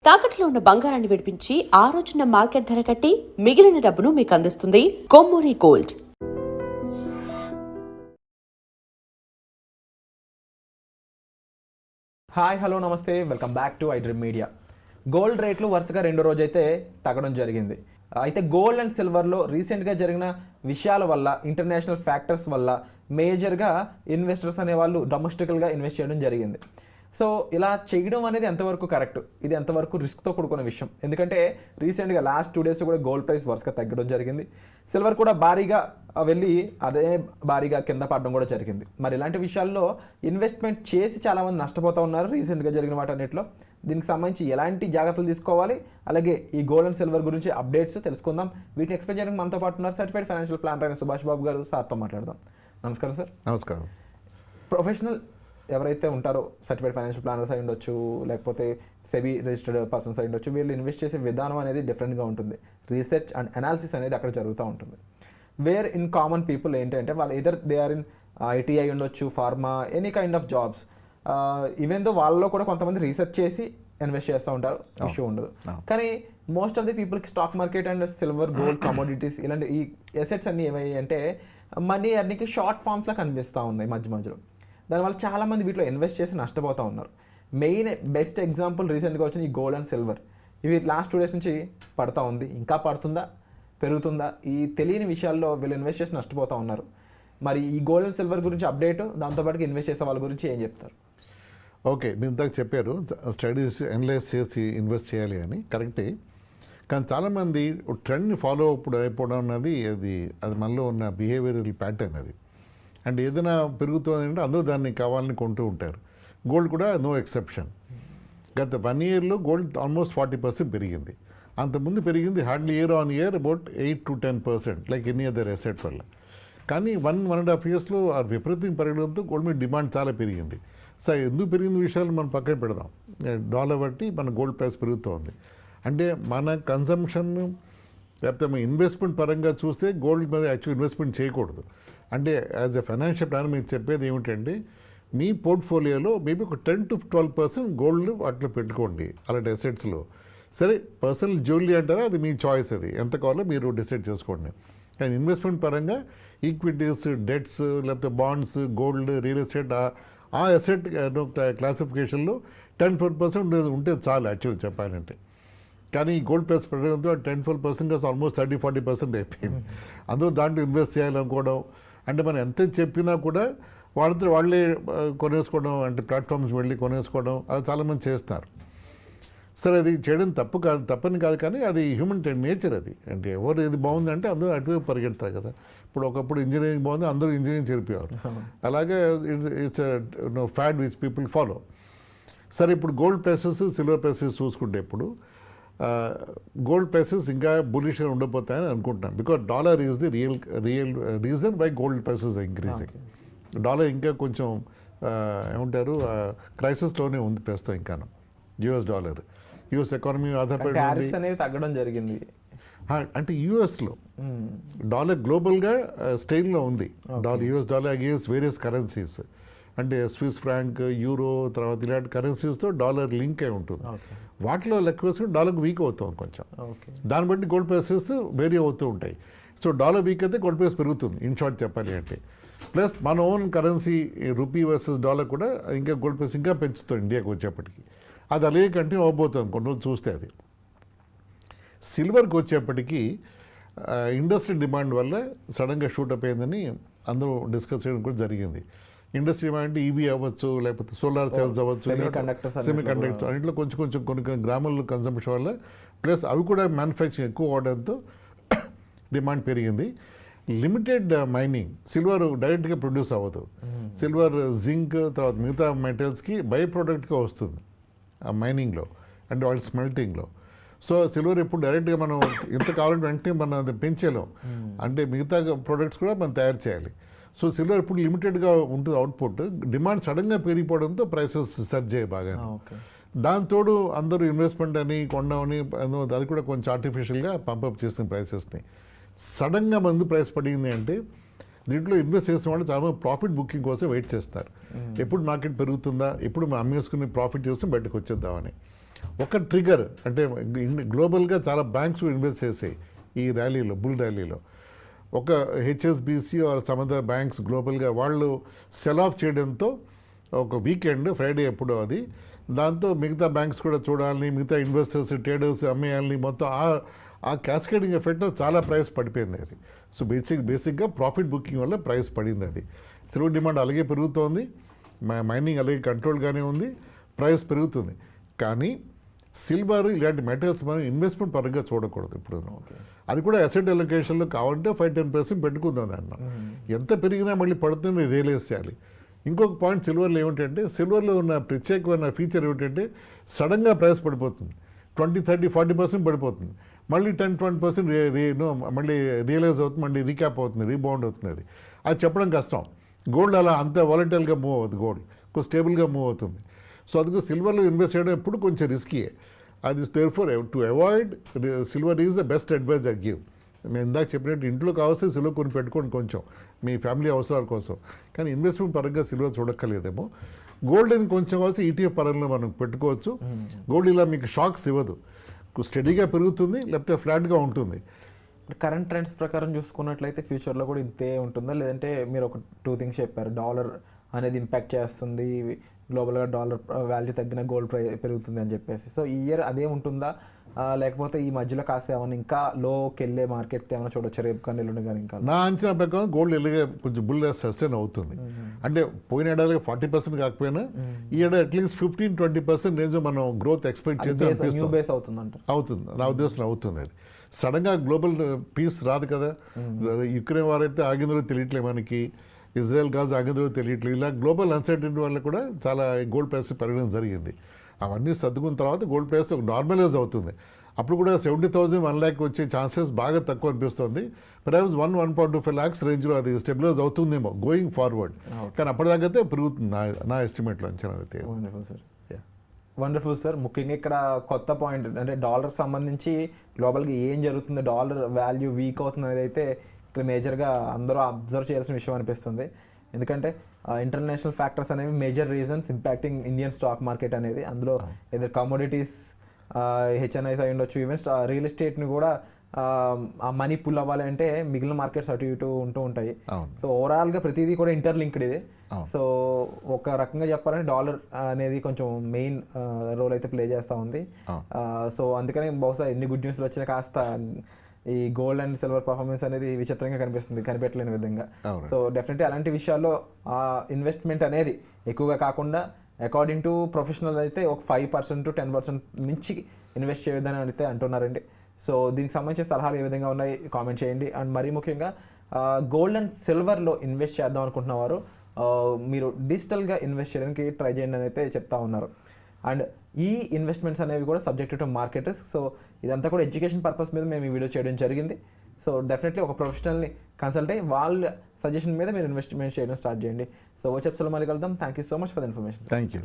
తాకట్లో ఉన్న బంగారాన్ని విడిపించి ఆ రోజున మార్కెట్ ధర కట్టి మిగిలిన డబ్బును మీకు అందిస్తుంది కొమ్మూరి గోల్డ్. హాయ్ హలో నమస్తే, welcome back to I dream media. Gold రేట్లు వరుసగా రెండో రోజు అయితే తగ్గడం జరిగింది. అయితే గోల్డ్ అండ్ సిల్వర్లో రీసెంట్గా జరిగిన విషయాల వల్ల, ఇంటర్నేషనల్ ఫ్యాక్టర్స్ వల్ల మేజర్గా ఇన్వెస్టర్స్ అనేవాళ్ళు డొమెస్టికల్గా ఇన్వెస్ట్ చేయడం జరిగింది. సో ఇలా చేయడం అనేది ఎంతవరకు కరెక్ట్, ఇది ఎంతవరకు రిస్క్తో కూడుకున్న విషయం. ఎందుకంటే రీసెంట్గా లాస్ట్ 2 days కూడా గోల్డ్ ప్రైస్ వరుసగా తగ్గడం జరిగింది. సిల్వర్ కూడా భారీగా వెళ్ళి అదే భారీగా కింద పడడం కూడా జరిగింది. మరి ఇలాంటి విషయాల్లో ఇన్వెస్ట్మెంట్ చేసి చాలామంది నష్టపోతూ ఉన్నారు రీసెంట్గా జరిగిన వాటన్నిటిలో. దీనికి సంబంధించి ఎలాంటి జాగ్రత్తలు తీసుకోవాలి, అలాగే ఈ గోల్డ్ అండ్ సిల్వర్ గురించి అప్డేట్స్ తెలుసుకుందాం. వీటిని ఎక్స్ప్లెయిన్ చేయడానికి మనతో పాటు ఉన్నారు సర్టిఫైడ్ ఫైనాన్షియల్ ప్లానర్ అయిన సుభాష్ బాబు గారు. సార్తో మాట్లాడదాం. నమస్కారం సార్. నమస్కారం. ప్రొఫెషనల్ ఎవరైతే ఉంటారో, సర్టిఫైడ్ ఫైనాన్షియల్ ప్లానర్స్ అయి ఉండొచ్చు, లేకపోతే సెబీ రిజిస్టర్డ్ పర్సన్స్ అయి ఉండొచ్చు, వీళ్ళు ఇన్వెస్ట్ చేసే విధానం అనేది డిఫరెంట్గా ఉంటుంది. రీసెర్చ్ అండ్ అనాలిసిస్ అనేది అక్కడ జరుగుతూ ఉంటుంది. వేర్ ఇన్ కామన్ పీపుల్ ఏంటంటే వాళ్ళు either they are in IT అయి ఉండొచ్చు, pharma, any kind of jobs. Even though వాళ్ళలో కూడా కొంతమంది రీసెర్చ్ చేసి ఇన్వెస్ట్ చేస్తూ ఉంటారు, ఇష్యూ ఉండదు. కానీ మోస్ట్ ఆఫ్ ది పీపుల్కి stock market and silver, gold, commodities ఇలాంటి ఈ ఎసెట్స్ అన్నీ ఏమయ్యాయి అంటే మనీ అన్నికి షార్ట్ ఫామ్స్లో కనిపిస్తూ ఉన్నాయి మధ్య మధ్యలో. దానివల్ల చాలామంది వీటిలో ఇన్వెస్ట్ చేసి నష్టపోతూ ఉన్నారు. మెయిన్ బెస్ట్ ఎగ్జాంపుల్ రీసెంట్గా వచ్చిన ఈ గోల్డ్ అండ్ సిల్వర్. ఇవి లాస్ట్ 2 days నుంచి పడతా ఉంది. ఇంకా పడుతుందా, పెరుగుతుందా, ఈ తెలియని విషయాల్లో వీళ్ళు ఇన్వెస్ట్ చేసి నష్టపోతూ ఉన్నారు. మరి ఈ గోల్డ్ అండ్ సిల్వర్ గురించి అప్డేట్, దాంతోపాటు ఇన్వెస్ట్ చేసే వాళ్ళ గురించి ఏం చెప్తారు? ఓకే, మీరు ఇందాక చెప్పారు స్టడీస్ అనలైజ్ చేసి ఇన్వెస్ట్ చేయాలి అని, కరెక్టే. కానీ చాలామంది ట్రెండ్ని ఫాలో అయిపోవడం అన్నది అది మనలో ఉన్న బిహేవియరల్ ప్యాటర్న్ అది. అండ్ ఏదైనా పెరుగుతుంది అంటే అందరూ దాన్ని కావాలని కొంటూ ఉంటారు. గోల్డ్ కూడా నో ఎక్సెప్షన్. గత 1 yearలో గోల్డ్ ఆల్మోస్ట్ 40% పెరిగింది. అంతకుముందు పెరిగింది hardly year on year about 8 to 10% like any other asset వల్ల. కానీ 1.5 yearsలో ఆ విపరీతం పెరగడంతో గోల్డ్ మీద డిమాండ్ చాలా పెరిగింది. సో ఎందుకు పెరిగిన విషయాలు మనం పక్కన పెడదాం. డాలర్ బట్టి మన గోల్డ్ ప్రైస్ పెరుగుతోంది. అంటే మన కన్సంప్షన్ లేకపోతే మన ఇన్వెస్ట్మెంట్ పరంగా చూస్తే గోల్డ్ మీద యాక్చువల్ ఇన్వెస్ట్మెంట్ చేయకూడదు. అంటే యాజ్ ఎ ఫైనాన్షియల్ ప్లానర్ మీకు చెప్పేది ఏమిటంటే, మీ పోర్ట్ఫోలియోలో మేబీ ఒక 10 to 12% గోల్డ్ వాటిలో పెట్టుకోండి అలాంటి అసెట్స్లో. సరే, పర్సనల్ జ్యువెలరీ అంటారా, అది మీ చాయిస్, అది ఎంత కావాలో మీరు డిసైడ్ చేసుకోండి. కానీ ఇన్వెస్ట్మెంట్ పరంగా ఈక్విటీస్, డెట్స్, లేకపోతే బాండ్స్, గోల్డ్, రియల్ ఎస్టేట్, ఆ అసెట్ క్లాసిఫికేషన్లో 10-12% ఉంటే చాలు యాక్చువల్లీ చెప్పాలంటే. కానీ ఈ గోల్డ్ ప్రైస్ పెరగడంతో 10-12% కాస్త ఆల్మోస్ట్ 30-40% అయిపోయింది. అందులో దాంట్లో ఇన్వెస్ట్ చేయాలనుకోవడం, అంటే మనం ఎంత చెప్పినా కూడా వాళ్ళే కొనేసుకోవడం, అంటే ప్లాట్ఫామ్స్ వెళ్ళి కొనేసుకోవడం, అది చాలామంది చేస్తారు. సరే, అది చేయడం తప్పని కాదు, కానీ అది హ్యూమన్ నేచర్ అది. అంటే ఎవరు ఏది బాగుందంటే అందరూ అటువైపు పరిగెడతారు కదా. ఇప్పుడు ఒకప్పుడు ఇంజనీరింగ్ బాగుంది, అందరూ ఇంజనీరింగ్ చేరిపోయారు. అలాగే it's pad which people follow. సరే, ఇప్పుడు గోల్డ్ ప్రైసెస్, సిల్వర్ ప్రైసెస్ చూసుకుంటే ఇప్పుడు గోల్డ్ ప్రైసెస్ ఇంకా బులిష్గా ఉండబోతాయని అనుకుంటున్నాను. Because dollar is the real reason why gold prices increasing. Dollar ఇంకా కొంచెం ఏమంటారు క్రైసిస్లోనే ఉంది ప్రస్తుతం. ఇంకా యుఎస్ డాలర్, యుఎస్ ఎకానమీ ఆధారపడి తగ్గడం జరిగింది. అంటే యుఎస్లో డాలర్ గ్లోబల్గా స్టైల్లో ఉంది. US dollar against various currencies, అంటే స్విస్ ఫ్రాంక్, యూరో, తర్వాత ఇలాంటి కరెన్సీస్తో డాలర్ లింక్ అయి ఉంటుంది. వాటిలో లెక్క వేసుకుని డాలర్ వీక్ అవుతుంది కొంచెం. దాన్ని బట్టి గోల్డ్ ప్రైసెస్ వేరీ అవుతూ ఉంటాయి. సో డాలర్ వీక్ అయితే గోల్డ్ ప్రైస్ పెరుగుతుంది, ఇన్ షార్ట్ చెప్పాలి అంటే. ప్లస్ మన own currency rupee versus dollar కూడా ఇంకా గోల్డ్ ప్రైస్ ఇంకా పెంచుతుంది ఇండియాకి వచ్చేప్పటికి. అది అలాగే కంటిన్యూ అవబోతుంది కొన్ని రోజులు చూస్తే. అది సిల్వర్కి వచ్చేప్పటికీ ఇండస్ట్రీ డిమాండ్ వల్ల సడన్గా షూటప్ అయిందని అందరూ డిస్కస్ చేయడం కూడా జరిగింది. ఇండస్ట్రీ అంటే ఈవీ అవ్వచ్చు, లేకపోతే సోలార్ సెల్స్ అవ్వచ్చు, సెమీ కండక్టర్స్ అన్నింటిలో కొంచెం కొన్ని గ్రామాల్లో కన్సంప్షన్ వల్ల, ప్లస్ అవి కూడా మ్యానుఫ్యాక్చరింగ్ ఎక్కువ అవడంతో డిమాండ్ పెరిగింది. లిమిటెడ్ మైనింగ్, సిల్వర్ డైరెక్ట్గా ప్రొడ్యూస్ అవ్వదు. సిల్వర్, జింక్, తర్వాత మిగతా మెటల్స్కి బై ప్రోడక్ట్గా వస్తుంది ఆ మైనింగ్లో, అంటే వాళ్ళ స్మెల్టింగ్లో. సో సిల్వర్ ఎప్పుడు డైరెక్ట్గా మనం ఎంత కావాలంటే వెంటనే మనం అది పెంచేలాం, అంటే మిగతా ప్రోడక్ట్స్ కూడా మనం తయారు చేయాలి. సో సిల్వర్ ఇప్పుడు లిమిటెడ్గా ఉంటుంది అవుట్పుట్. డిమాండ్ సడన్గా పెరిగిపోవడంతో ప్రైసెస్ సర్జ్ అయ్యాయి బాగా. దాంతోడు అందరూ ఇన్వెస్ట్మెంట్ అని కొండమని అది కూడా కొంచెం ఆర్టిఫిషియల్గా పంపప్ చేసిన ప్రైసెస్ని. సడన్గా మందు ప్రైస్ పడింది అంటే దీంట్లో ఇన్వెస్ట్ చేసిన వాళ్ళు చాలా ప్రాఫిట్ బుకింగ్ కోసం వెయిట్ చేస్తారు. ఎప్పుడు మార్కెట్ పెరుగుతుందా, ఎప్పుడు అమ్మేసుకుని ప్రాఫిట్ చేస్తే బయటకు వచ్చేద్దామని. ఒక ట్రిగర్ అంటే గ్లోబల్గా చాలా బ్యాంక్స్ ఇన్వెస్ట్ చేసాయి ఈ ర్యాలీలో, బుల్ ర్యాలీలో. ఒక HSBC or some other banks గ్లోబల్గా వాళ్ళు సెల్ ఆఫ్ చేయడంతో ఒక వీకెండ్ ఫ్రైడే ఎప్పుడో అది, దాంతో మిగతా బ్యాంక్స్ కూడా చూడాలని, మిగతా ఇన్వెస్టర్స్ ట్రేడర్స్ అమ్మేయాలని, మొత్తం ఆ క్యాస్కేడింగ్ ఎఫెక్ట్ చాలా ప్రైస్ పడిపోయింది అది. సో బేసిక్గా ప్రాఫిట్ బుకింగ్ వల్ల ప్రైస్ పడింది అది. సిల్వర్ డిమాండ్ అలాగే పెరుగుతోంది, మైనింగ్ అలాగే కంట్రోల్గానే ఉంది, ప్రైస్ పెరుగుతుంది. కానీ సిల్వర్ ఇలాంటి మెటల్స్ మనం ఇన్వెస్ట్మెంట్ పరంగా చూడకూడదు ఇప్పుడు. అది కూడా అసెట్ అలొకేషన్లో కావాలంటే 5-10% పెట్టుకుందాం దాన్ని. ఎంత పెరిగినా మళ్ళీ పడుతుంది, రియలైజ్ చేయాలి. ఇంకొక పాయింట్ సిల్వర్లో ఏమిటంటే, సిల్వర్లో ఉన్న ప్రత్యేకమైన ఫీచర్ ఏమిటంటే సడన్గా ప్రైస్ పడిపోతుంది, 20-30-40% పడిపోతుంది, మళ్ళీ 10-20% మళ్ళీ రియలైజ్ అవుతుంది, మళ్ళీ రీక్యాప్ అవుతుంది, రీబౌండ్ అవుతుంది. అది చెప్పడం కష్టం. గోల్డ్ అలా అంత వాలటైల్గా మూవ్ అవుతుంది, గోల్డ్ కొంచెం స్టేబుల్గా మూవ్ అవుతుంది. సో అందుకు సిల్వర్లో ఇన్వెస్ట్ చేయడం ఎప్పుడు కొంచెం రిస్కీయే. అది therefore to avoid silver is the best advice I give. నేను ఇందాక చెప్పినట్టు ఇంట్లో కావాల్సిన సిల్వర్ కొని పెట్టుకోండి కొంచెం మీ ఫ్యామిలీ అవసరాల కోసం, కానీ ఇన్వెస్ట్మెంట్ పరంగా సిల్వర్ చూడక్కర్లేదేమో. గోల్డ్ అని కొంచెం కావాల్సి ఈటీఎఫ్ పరంగా మనం పెట్టుకోవచ్చు. గోల్డ్ ఇలా మీకు షాక్స్ ఇవ్వదు, స్టడీగా పెరుగుతుంది, లేకపోతే ఫ్లాట్గా ఉంటుంది. కరెంట్ ట్రెండ్స్ ప్రకారం చూసుకున్నట్లయితే ఫ్యూచర్లో కూడా ఇంతే ఉంటుందా, లేదంటే మీరు ఒక 2 థింగ్స్ చెప్పారు, డాలర్ అనేది ఇంపాక్ట్ చేస్తుంది, గ్లోబల్గా డాలర్ వాల్యూ తగ్గిన గోల్డ్ పెరుగుతుంది అని చెప్పేసి. సో ఈ ఇయర్ అదే ఉంటుందా, లేకపోతే ఈ మధ్యలో కాస్త ఏమైనా ఇంకా లోకి వెళ్ళే మార్కెట్ ఏమైనా చూడొచ్చు రేపు కానీ ఎల్లుండి కానీ? ఇంకా నా అంచనా ప్రకారం గోల్డ్ ఎలాగే కొంచెం బుల్ సస్టైన్ అవుతుంది. అంటే పోయిన ఏడాదికి 40% కాకపోయినా ఈ ఏడాది అట్లీస్ట్ 15-20% రేంజ్ మనం గ్రోత్ ఎక్స్పెక్ట్ చేసి అవుతుంది. నా ఉద్దేశం అవుతుంది. అది సడన్గా గ్లోబల్ పీస్ రాదు కదా. యుక్రెయిన్ వారైతే ఆగిందో తెలియట్లేదు మనకి, ఇజ్రాయెల్ గాజ్ ఆగిందో తెలియట్లేదు. ఇలా గ్లోబల్ అన్సర్టనిటీ వల్ల కూడా చాలా గోల్డ్ ప్రైస్ పెరగడం జరిగింది. అవన్నీ సర్దుకున్న తర్వాత గోల్డ్ ప్రైస్ ఒక నార్మలైజ్ అవుతుంది. అప్పుడు కూడా 70,000 1 lakh వచ్చే ఛాన్సెస్ బాగా తక్కువ అనిపిస్తుంది. పర్హాప్స్ 1-1.25 lakhs రేంజ్లో అది స్టెబిలైజ్ అవుతుందేమో గోయింగ్ ఫార్వర్డ్. కానీ అప్పటిదాకైతే పెరుగుతుంది నా ఎస్టిమేట్లో, అంచనా అయితే. Wonderful sir. ముఖ్యంగా ఇక్కడ కొత్త పాయింట్ అంటే డాలర్కి సంబంధించి గ్లోబల్గా ఏం జరుగుతుంది, డాలర్ వాల్యూ వీక్ అవుతుంది అనేది అయితే ఇక్కడ మేజర్గా అందరూ అబ్జర్వ్ చేయాల్సిన విషయం అనిపిస్తుంది. ఎందుకంటే ఇంటర్నేషనల్ ఫ్యాక్టర్స్ అనేవి major reasons impacting Indian stock market అనేది. అందులో ఏదో కమోడిటీస్, హెచ్ఎన్ఐస్ అయి ఉండొచ్చు, ఈవెన్ రియల్ ఎస్టేట్ని కూడా ఆ మనీ పుల్ అవ్వాలి అంటే మిగిలిన మార్కెట్స్ అటు ఇటు ఉంటూ ఉంటాయి. సో ఓవరాల్గా ప్రతిదీ కూడా ఇంటర్లింక్డ్ ఇది. సో ఒక రకంగా చెప్పాలంటే డాలర్ అనేది కొంచెం మెయిన్ రోల్ అయితే ప్లే చేస్తూ ఉంది. సో అందుకని బహుశా ఎన్ని గుడ్ న్యూస్లు వచ్చినా కాస్త ఈ గోల్డ్ అండ్ సిల్వర్ పర్ఫార్మెన్స్ అనేది విచిత్రంగా కనిపిస్తుంది, కనిపెట్టలేని విధంగా. సో డెఫినెట్లీ అలాంటి విషయాల్లో ఆ ఇన్వెస్ట్మెంట్ అనేది ఎక్కువగా కాకుండా అకార్డింగ్ టు ప్రొఫెషనల్ అయితే ఒక 5%-10% నుంచి ఇన్వెస్ట్ చేయొద్దని అయితే అంటున్నారండి. సో దీనికి సంబంధించిన సలహాలు ఏ విధంగా ఉన్నాయి కామెంట్ చేయండి. అండ్ మరీ ముఖ్యంగా గోల్డ్ అండ్ సిల్వర్లో ఇన్వెస్ట్ చేద్దాం అనుకుంటున్న వారు మీరు డిజిటల్గా ఇన్వెస్ట్ చేయడానికి ట్రై చేయండి అని అయితే చెప్తా ఉన్నారు. అండ్ ఈ ఇన్వెస్ట్మెంట్స్ అనేవి కూడా subject to market risk. So ఇదంతా కూడా ఎడ్యుకేషన్ పర్పస్ మీద మేము ఈ వీడియో చేయడం జరిగింది. సో డెఫినెట్లీ ఒక ప్రొఫెషనల్ని కన్సల్ట్ అయ్యి వాళ్ళ సజెషన్ మీద మీరు ఇన్వెస్ట్మెంట్ చేయడం స్టార్ట్ చేయండి. సో వచ్చే ఎపిసోడ్లో మళ్ళీ కలుద్దాం. Thank you so much for the information. Thank you.